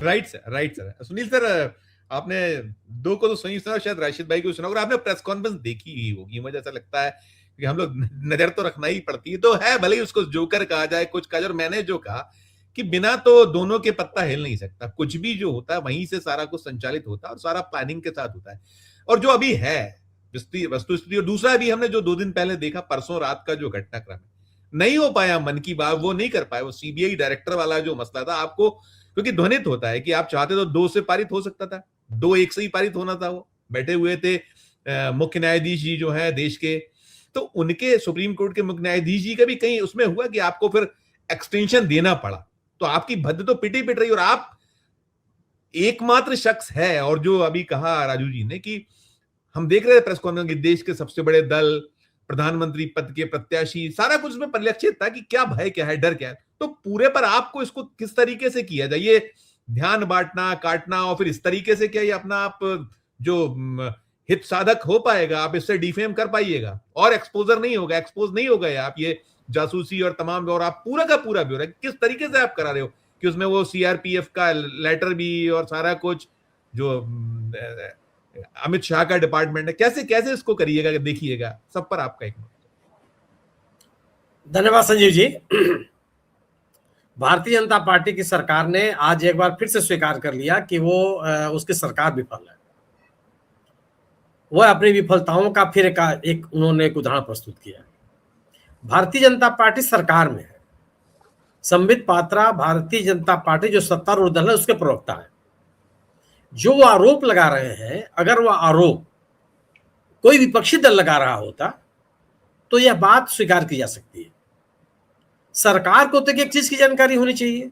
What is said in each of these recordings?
Right sir, right sir. Sunil sir, आपने दो को तो सही सुना, शायद राशिद भाई को सुना होगा। आपने प्रेस कॉन्फ्रेंस देखी ही होगी, मुझे ऐसा लगता है कि हम लोग नजर तो रखना ही पड़ती है। तो है, भले ही उसको जोकर कहा जाए, कुछ कहा जाए, और मैंने जो कहा कि बिना तो दोनों के पत्ता हिल नहीं सकता। कुछ भी जो होता है वहीं से सारा कुछ संचालित होता है और सारा प्लानिंग के साथ होता है। और जो अभी है वस्तु स्थिति, और दूसरा अभी हमने जो 2 दिन पहले देखा, परसों रात का जो घटनाक्रम है, नहीं हो पाया मन की बात, वो नहीं कर पाए। वो सीबीआई डायरेक्टर वाला जो मसला था, आपको क्योंकि ध्वनित होता है कि आप चाहते तो 2 से पारित हो सकता था, 2-1 से ही पारित होना था। वो बैठे हुए थे मुख्य न्यायाधीश जी जो है देश के, तो उनके सुप्रीम कोर्ट के मुख्य न्यायाधीश जी का भी कहीं उसमें हुआ कि आपको फिर एक्सटेंशन देना पड़ा। तो आपकी भद्द तो पिटी पिट रही, और आप एकमात्र शख्स है। और जो अभी कहा राजू जी ने कि हम देख रहे थे प्रेस कॉन्फ्रेंस की, देश के सबसे बड़े दल, प्रधानमंत्री पद के प्रत्याशी, सारा कुछ उसमें परिलक्षित था कि क्या भय, क्या है, डर क्या है। तो पूरे पर आपको इसको किस तरीके से किया जाए, ये ध्यान बांटना, काटना, और फिर इस तरीके से क्या ये अपना आप जो हित साधक हो पाएगा, आप इससे डिफेम कर पाइएगा और एक्सपोजर नहीं होगा, एक्सपोज नहीं हो गए आप ये जासूसी और तमाम, और आप पूरा का पूरा ब्यौरा किस तरीके से आप करा रहे हो कि उसमें वो सीआरपीएफ का लेटर भी और सारा कुछ जो अमित शाह का डिपार्टमेंट है, कैसे कैसे इसको करिएगा, देखिएगा सब पर आपका एक। धन्यवाद संजीव जी। भारतीय जनता पार्टी की सरकार ने आज एक बार फिर से स्वीकार कर लिया कि वो उसकी सरकार विफल है। वह अपनी विफलताओं का फिर एक उन्होंने एक उदाहरण प्रस्तुत किया। भारतीय जनता पार्टी सरकार में है, संबित पात्रा भारतीय जनता पार्टी जो सत्तारूढ़ दल है उसके प्रवक्ता है। जो वो आरोप लगा रहे हैं, अगर वह आरोप कोई विपक्षी दल लगा रहा होता तो यह बात स्वीकार की जा सकती है। सरकार को तो एक चीज की जानकारी होनी चाहिए,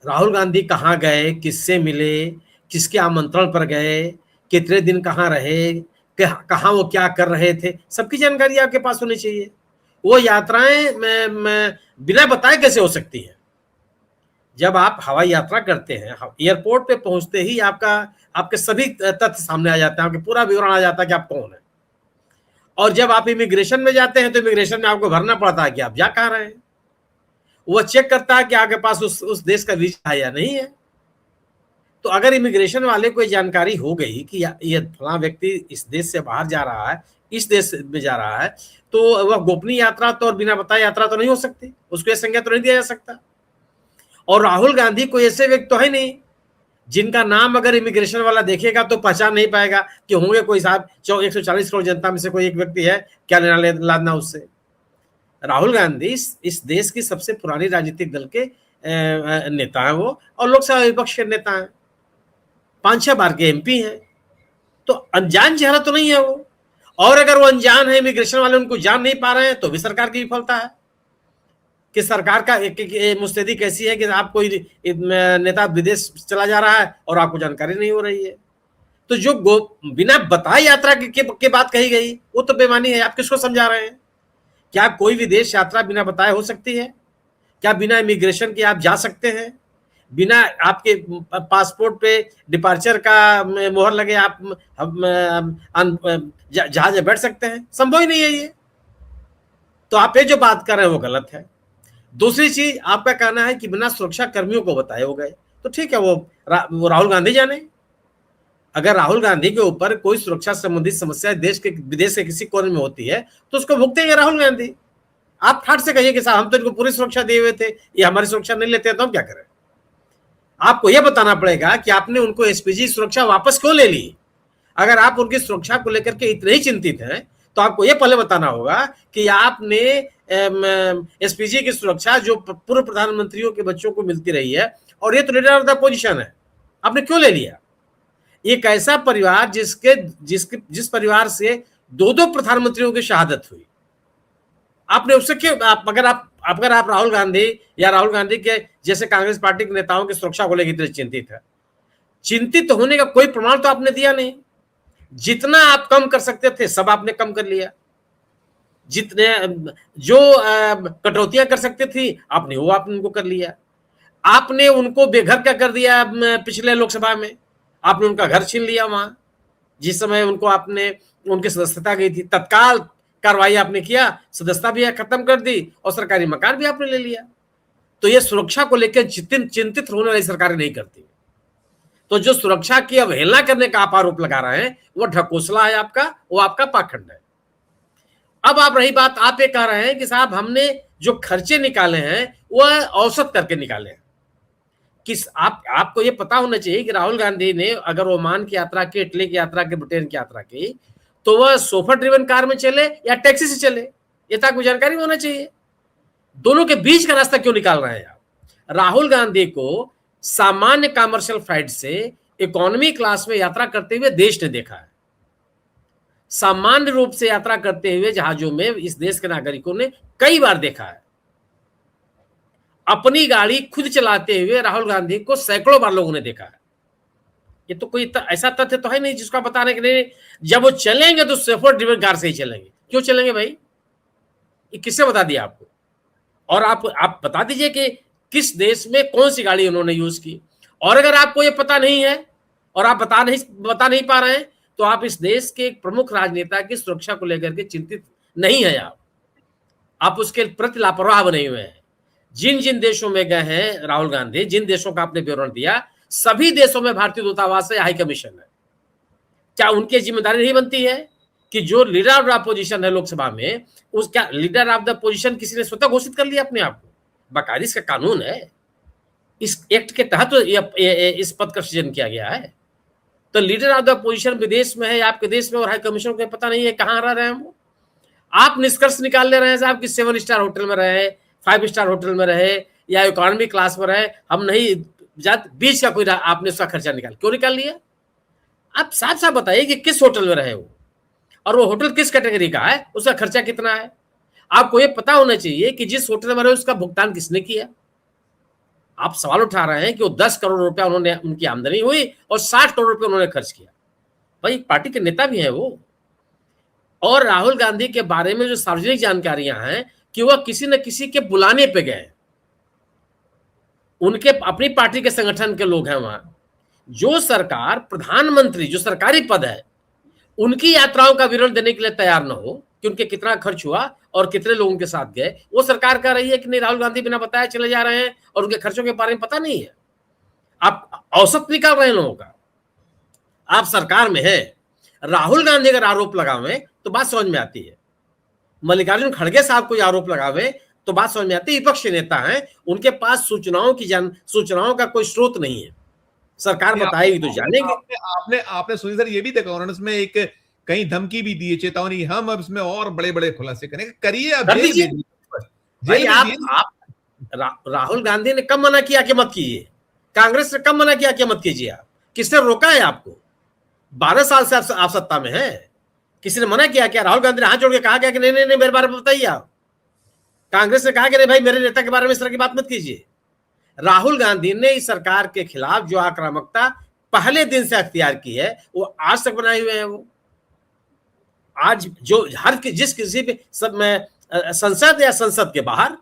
राहुल गांधी कहाँ गए, किससे मिले, किसके आमंत्रण पर गए, कितने दिन कहाँ रहे, कहाँ वो क्या कर रहे थे, सबकी जानकारी आपके पास होनी चाहिए। वो यात्राएं बिना बताए कैसे हो सकती है? जब आप हवाई यात्रा करते हैं, एयरपोर्ट पे पहुंचते ही आपके सभी तथ्य सामने आ जाते हैं, आपके पूरा विवरण आ जाता है कि आप कौन है। और जब आप इमिग्रेशन में जाते हैं तो इमिग्रेशन में आपको भरना पड़ता है कि आप जा कहाँ रहे हैं। वो चेक करता है कि आपके पास उस देश का वीजा है या नहीं है। तो अगर इमिग्रेशन वाले को जानकारी हो गई कि ये फला व्यक्ति इस देश से बाहर जा रहा है, इस देश में जा रहा है, तो वह गोपनीय यात्रा तो और बिना बताए यात्रा तो नहीं हो सकती, उसको यह संज्ञा तो नहीं दिया जा सकता। और राहुल गांधी कोई ऐसे व्यक्ति तो है नहीं जिनका नाम अगर इमिग्रेशन वाला देखेगा तो पहचान नहीं पाएगा कि होंगे कोई साहब 140 करोड़ जनता में से कोई एक व्यक्ति है, क्या लेना लादना उससे। राहुल गांधी इस देश की सबसे पुरानी राजनीतिक दल के नेता है वो, और लोकसभा विपक्ष के नेता हैं, 5-6 बार के एमपी हैं। तो अनजान चेहरा तो नहीं है वो। और अगर वो अनजान है, इमिग्रेशन वाले उनको जान नहीं पा रहे हैं, तो भी सरकार की विफलता है कि सरकार का मुस्तैदी कैसी है कि आप कोई नेता विदेश चला जा रहा है और आपको जानकारी नहीं हो रही है। तो जो बिना बताए यात्रा के बात कही गई वो तो बेमानी है। आप किसको समझा रहे हैं? क्या कोई विदेश यात्रा बिना बताए हो सकती है? क्या बिना इमिग्रेशन के आप जा सकते हैं? बिना आपके पासपोर्ट पे डिपार्चर का मोहर लगे आप जहाज में बैठ सकते हैं? संभव ही नहीं है ये। तो आप ये जो बात कर रहे हैं वो गलत है। दूसरी चीज, आपका कहना है कि बिना सुरक्षा कर्मियों को बताए हो गए, तो ठीक है, वो राहुल गांधी जाने। अगर राहुल गांधी के ऊपर कोई सुरक्षा संबंधित समस्या विदेश के किसी कोने में होती है तो उसको भुगतेंगे राहुल गांधी। आप ठाट से कहिए कि साहब हम तो इनको पूरी सुरक्षा दिए हुए थे, ये हमारी सुरक्षा नहीं लेते तो हम क्या करें। आपको यह बताना पड़ेगा कि आपने उनको एसपीजी सुरक्षा वापस क्यों ले ली। अगर आप उनकी सुरक्षा को लेकर के इतने ही चिंतित हैं तो आपको यह पहले बताना होगा कि आपने एसपीजी की सुरक्षा जो पूर्व प्रधानमंत्रियों के बच्चों को मिलती रही है, और ये तो लीडर ऑफ द पोजीशन है, आपने क्यों ले लिया। एक ऐसा परिवार जिस परिवार से 2 प्रधानमंत्रियों की शहादत हुई, आपने उससे क्यों अगर आप राहुल गांधी या राहुल गांधी के जैसे कांग्रेस पार्टी के नेताओं की सुरक्षा को लेकर चिंतित है, चिंतित होने का कोई प्रमाण तो आपने दिया नहीं। जितना आप कम कर सकते थे सब आपने कम कर लिया। जितने जो कटौतियां कर सकते थी आपने उनको कर लिया। आपने उनको बेघर क्या कर दिया। पिछले लोकसभा में आपने उनका घर छीन लिया। वहां जिस समय उनकी सदस्यता गई थी, तत्काल कार्रवाई आपने किया, सदस्यता भी खत्म कर दी और सरकारी मकान भी आपने ले लिया। तो ये सुरक्षा को लेकर चिंतित होने वाली सरकारें नहीं करती। तो जो सुरक्षा की अवहेलना करने का आप आरोप लगा रहे हैं वो ढकोसला है आपका, वो आपका पाखंड है। अब आप रही बात, आप ये कह रहे हैं कि साहब हमने जो खर्चे निकाले हैं वह औसत करके निकाले हैं। किस आपको ये पता होना चाहिए कि राहुल गांधी ने अगर ओमान की यात्रा की, इटली की यात्रा की, ब्रिटेन की यात्रा की, तो वह सोफर ड्रिवन कार में चले या टैक्सी से चले, ये तक जानकारी होना चाहिए। दोनों के बीच का रास्ता क्यों निकाल रहे हैं आप? राहुल गांधी को सामान्य कमर्शियल फ्लाइट से इकोनॉमी क्लास में यात्रा करते हुए देश ने देखा है। सामान्य रूप से यात्रा करते हुए जहाजों में इस देश के नागरिकों ने कई बार देखा है। अपनी गाड़ी खुद चलाते हुए राहुल गांधी को सैकड़ों बार लोगों ने देखा है। ये तो कोई ऐसा तथ्य तो है नहीं जिसको बताने के लिए, जब वो चलेंगे तो सेफर ड्रिवन कार से ही चलेंगे। क्यों चलेंगे भाई? ये किससे बता दिया आपको? और आप बता दीजिए कि किस देश में कौन सी गाड़ी उन्होंने यूज की। और अगर आपको ये पता नहीं है और आप बता नहीं पा रहे हैं, तो आप इस देश के एक प्रमुख राजनेता की सुरक्षा को लेकर के चिंतित नहीं है। आप उसके प्रति लापरवाह बने हुए हैं। जिन जिन देशों में गए हैं राहुल गांधी, जिन देशों का आपने विवरण दिया, सभी देशों में भारतीय दूतावास है, हाई कमीशन है। क्या उनकी जिम्मेदारी नहीं बनती है कि जो लीडर ऑफ द अपोजिशन है लोकसभा में, उसका लीडर ऑफ द पोजीशन किसी ने स्वतः घोषित कर लिया अपने आप को? बाकायदा इसका कानून है, इस एक्ट के तहत तो इस पद का सृजन किया गया है। तो लीडर ऑफ द पोजीशन विदेश में है, आपके देश में, और हाई कमीशन को पता नहीं है कहां रह रहे हैं वो। आप निष्कर्ष निकाल ले रहे हैं साहब कि 7 स्टार होटल में रहे, 5 स्टार होटल में रहे या इकोनॉमी क्लास में रहे, हम नहीं बीच का कोई आपने उसका खर्चा क्यों निकाल लिया? आप साफ साफ बताइए कि किस होटल में रहे वो, और वो होटल किस कैटेगरी का है, उसका खर्चा कितना है। आपको ये पता होना चाहिए कि जिस होटल में रहे उसका भुगतान किसने किया। आप सवाल उठा रहे हैं कि वो 10 करोड़ रुपया उन्होंने, उनकी आमदनी हुई और 60 करोड़ रुपये उन्होंने खर्च किया। भाई पार्टी के नेता भी हैं वो। और राहुल गांधी के बारे में जो सार्वजनिक जानकारियां हैं कि वह किसी न किसी के बुलाने पे गए, उनके अपनी पार्टी के संगठन के लोग हैं वहां। जो सरकार, प्रधानमंत्री जो सरकारी पद है, उनकी यात्राओं का विवरण देने के लिए तैयार न हो कि उनके कितना खर्च हुआ और कितने लोगों के साथ गए, वो सरकार कह रही है कि नहीं, राहुल गांधी बिना बताए चले जा रहे हैं और उनके खर्चों के बारे में पता नहीं है। आप औसत निकाल रहे हैं लोगों का। आप सरकार में है, राहुल गांधी अगर आरोप लगावे तो बात समझ में आती है। मल्लिकार्जुन खड़गे साहब कोई आरोप लगावे तो बात समझ में आती है। विपक्ष नेता हैं, उनके पास सूचनाओं का कोई स्रोत नहीं है। सरकार बताएगी तो जानेंगे। आपने सुनी सर, ये भी देखा उन्होंने इसमें एक कहीं धमकी भी दी है, चेतावनी, हम अब इसमें और बड़े बड़े खुलासे करेंगे। करिए, आप राहुल गांधी ने कब मना किया कि मत कीजिए? कांग्रेस ने कब मना किया कि मत कीजिए? आप किसने रोका है आपको? 12 साल से आप सत्ता में हैं, किसी ने मना किया क्या? राहुल गांधी ने हाथ जोड़ के कहा क्या कि नहीं नहीं नहीं मेरे बारे में बताइए आप? कांग्रेस ने कहा कि नहीं भाई मेरे नेता के बारे में इस तरह की बात मत कीजिए। राहुल गांधी ने इस सरकार के खिलाफ जो आक्रामकता पहले दिन से अख्तियार की है, वो आज तक बनाए हुए हैं। वो आज जो जिस किसी भी सब में संसद या संसद के बाहर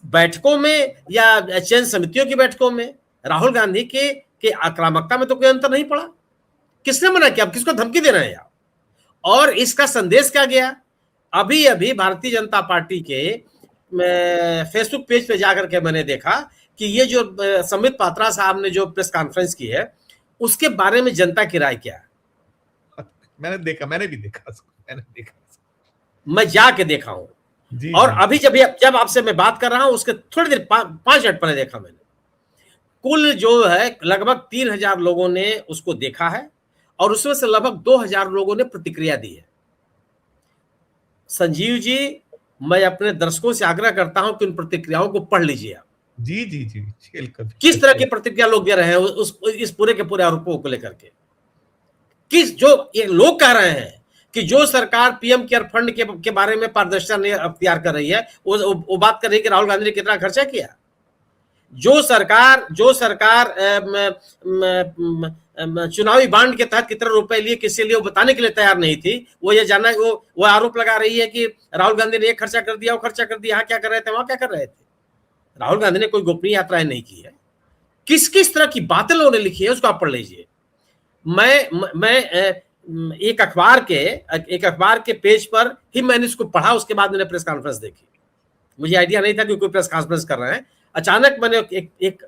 बैठकों में या चयन समितियों की बैठकों में राहुल गांधी के आक्रामकता में तो कोई अंतर नहीं पड़ा। किसने मना किया? आप किसको धमकी दे रहे हैं आप? और इसका संदेश क्या गया? अभी अभी भारतीय जनता पार्टी के फेसबुक पेज पे जाकर के मैंने देखा कि ये जो संबित पात्रा साहब ने जो प्रेस कॉन्फ्रेंस की है, उसके बारे में जनता की राय क्या है? मैंने भी देखा। मैं जाके देखा हूं। और अभी जब आपसे मैं बात कर रहा हूं, उसके थोड़ी देर 5 मिनट पहले देखा मैंने। कुल जो है लगभग 3000 लोगों ने उसको देखा है और उसमें से लगभग 2000 लोगों ने प्रतिक्रिया दी है। संजीव जी, मैं अपने दर्शकों से आग्रह करता हूं कि उन प्रतिक्रियाओं को पढ़ लीजिए आप। जी जी जी, किस तरह की प्रतिक्रिया लोग दे रहे हैं इस पूरे के पूरे आरोपों को लेकर के। जो ये लोग कह रहे हैं कि जो सरकार पीएम केयर फंड के बारे में पारदर्शिता नहीं अख्तियार कर रही है, वो बात कर रही है कि राहुल गांधी ने कितना खर्चा किया। जो सरकार चुनावी बांड के तहत कितने रुपए लिए, किससे लिए, वो बताने के लिए तैयार नहीं थी। वो ये जाना, वो आरोप लगा रही है कि राहुल गांधी ने ये खर्चा कर दिया, वो खर्चा कर दिया, यहाँ क्या कर रहे थे, वहां क्या कर रहे थे। राहुल गांधी ने कोई गोपनीय यात्राएं नहीं की है। किस किस तरह की बातें लोगों ने लिखी है उसको आप पढ़ लीजिए। मैं एक अखबार के पेज पर ही मैंने इसको पढ़ा, उसके बाद मैंने प्रेस कॉन्फ्रेंस देखी। मुझे आइडिया नहीं था कि कोई प्रेस कॉन्फ्रेंस कर रहे हैं। अचानक मैंने एक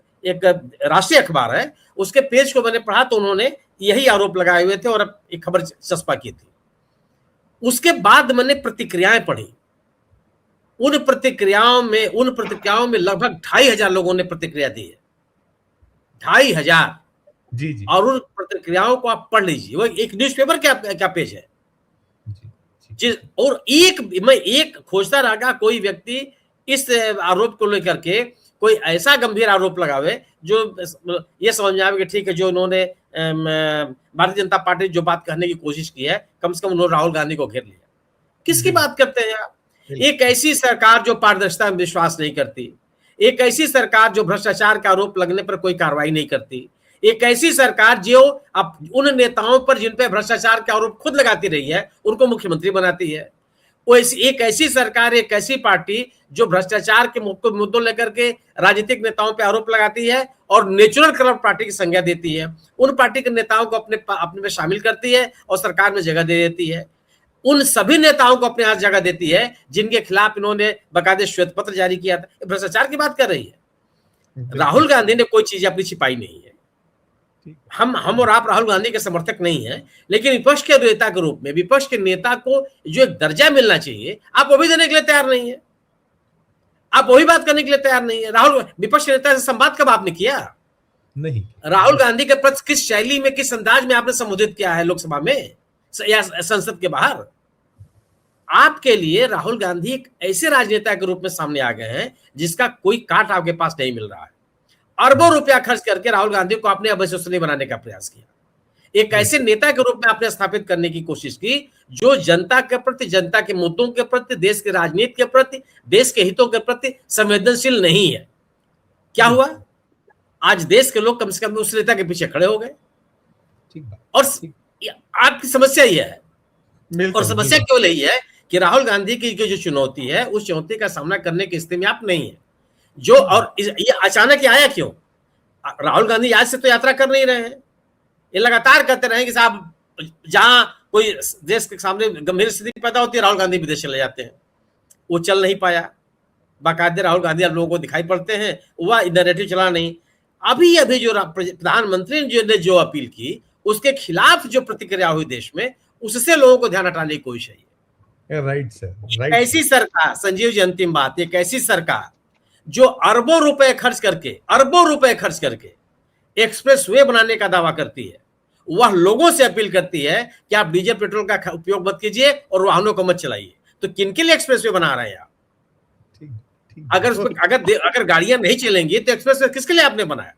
राष्ट्रीय अखबार है उसके पेज को मैंने पढ़ा तो उन्होंने यही आरोप लगाए हुए थे और अब एक खबर चस्पा की थी। उसके बाद मैंने प्रतिक्रियाएं पढ़ी। उन प्रतिक्रियाओं में लगभग 2500 लोगों ने प्रतिक्रिया दी है, 2500। जी जी। और उन प्रतिक्रियाओं को आप पढ़ लीजिए, वो एक न्यूज़पेपर क्या पेज है जी। और मैं एक खोजता रहा कोई व्यक्ति इस आरोप को लेकर के कोई ऐसा गंभीर आरोप लगावे जो ये समझ में आवे कि ठीक है, जो उन्होंने भारतीय जनता पार्टी जो बात कहने की कोशिश की है, कम से कम उन्होंने राहुल गांधी को घेर लिया। किसकी बात करते हैं आप? एक ऐसी सरकार जो पारदर्शिता में विश्वास नहीं करती, एक ऐसी सरकार जो भ्रष्टाचार का आरोप लगने पर कोई कार्रवाई नहीं करती, एक ऐसी सरकार जो अब उन नेताओं पर जिन पर भ्रष्टाचार के आरोप खुद लगाती रही है उनको मुख्यमंत्री बनाती है। वो एक ऐसी सरकार, एक ऐसी पार्टी जो भ्रष्टाचार के मुद्दों लेकर के राजनीतिक नेताओं पर आरोप लगाती है और नेचुरल करप्ट पार्टी की संज्ञा देती है, उन पार्टी के नेताओं को अपने में शामिल करती है और सरकार में जगह दे देती है। उन सभी नेताओं को अपने हाथ जगह देती है जिनके खिलाफ इन्होंने बकायदे श्वेत पत्र जारी किया था। भ्रष्टाचार की बात कर रही है। राहुल गांधी ने कोई चीज अपनी छिपाई नहीं है। हम और आप राहुल गांधी के समर्थक नहीं है, लेकिन विपक्ष के नेता के रूप में विपक्ष के नेता को जो एक दर्जा मिलना चाहिए आप वो भी देने के लिए तैयार नहीं है। आप वही बात करने के लिए तैयार नहीं है। राहुल विपक्ष के नेता से संवाद कब आपने किया? नहीं। राहुल गांधी के प्रति किस शैली में, किस अंदाज में आपने संबोधित किया है लोकसभा में या संसद के बाहर? आपके लिए राहुल गांधी एक ऐसे राजनेता के रूप में सामने आ गए हैं जिसका कोई काट आपके पास नहीं मिल रहा है। अरबों रुपया खर्च करके राहुल गांधी को आपने अविश्वसनीय बनाने का प्रयास किया। एक ऐसे नेता के रूप में आपने स्थापित करने की कोशिश की जो जनता के प्रति, जनता के मुद्दों के प्रति, देश की राजनीति के प्रति, देश के हितों के प्रति संवेदनशील नहीं है। क्या हुआ? आज देश के लोग कम से कम उस नेता के पीछे खड़े हो गए। और आपकी समस्या यह है, और समस्या केवल यही है कि राहुल गांधी की जो चुनौती है उस चुनौती का सामना करने की स्थिति में आप नहीं है। जो और ये अचानक आया क्यों? राहुल गांधी आज से तो यात्रा कर नहीं रहे हैं, ये लगातार कहते रहे कि साहब जहां कोई देश के सामने गंभीर स्थिति पैदा होती है राहुल गांधी विदेश चले जाते हैं। वो चल नहीं पाया। बाकायदे राहुल गांधी अब लोगों को दिखाई पड़ते हैं, वह नैरेटिव चला नहीं। अभी जो प्रधानमंत्री ने जो अपील की उसके खिलाफ जो प्रतिक्रिया हुई देश में, उससे लोगों को ध्यान हटाने की कोशिश है। Right sir. ऐसी सरकार, संजीव जी अंतिम बात, एक ऐसी सरकार जो अरबों रुपए खर्च करके एक्सप्रेस वे बनाने का दावा करती है, वह लोगों से अपील करती है कि आप डीजल पेट्रोल का उपयोग मत कीजिए और वाहनों को मत चलाइए। तो किनके लिए एक्सप्रेस वे बना रहे हैं आप? अगर गाड़ियां नहीं चलेंगी तो एक्सप्रेस वे किसके लिए आपने बनाया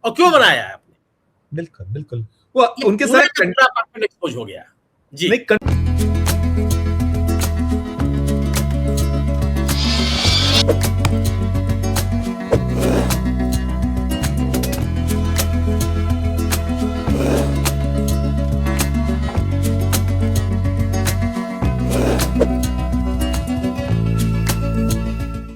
और क्यों बनाया है आपने? बिल्कुल वो उनके साथ एक्सपोज हो गया जी।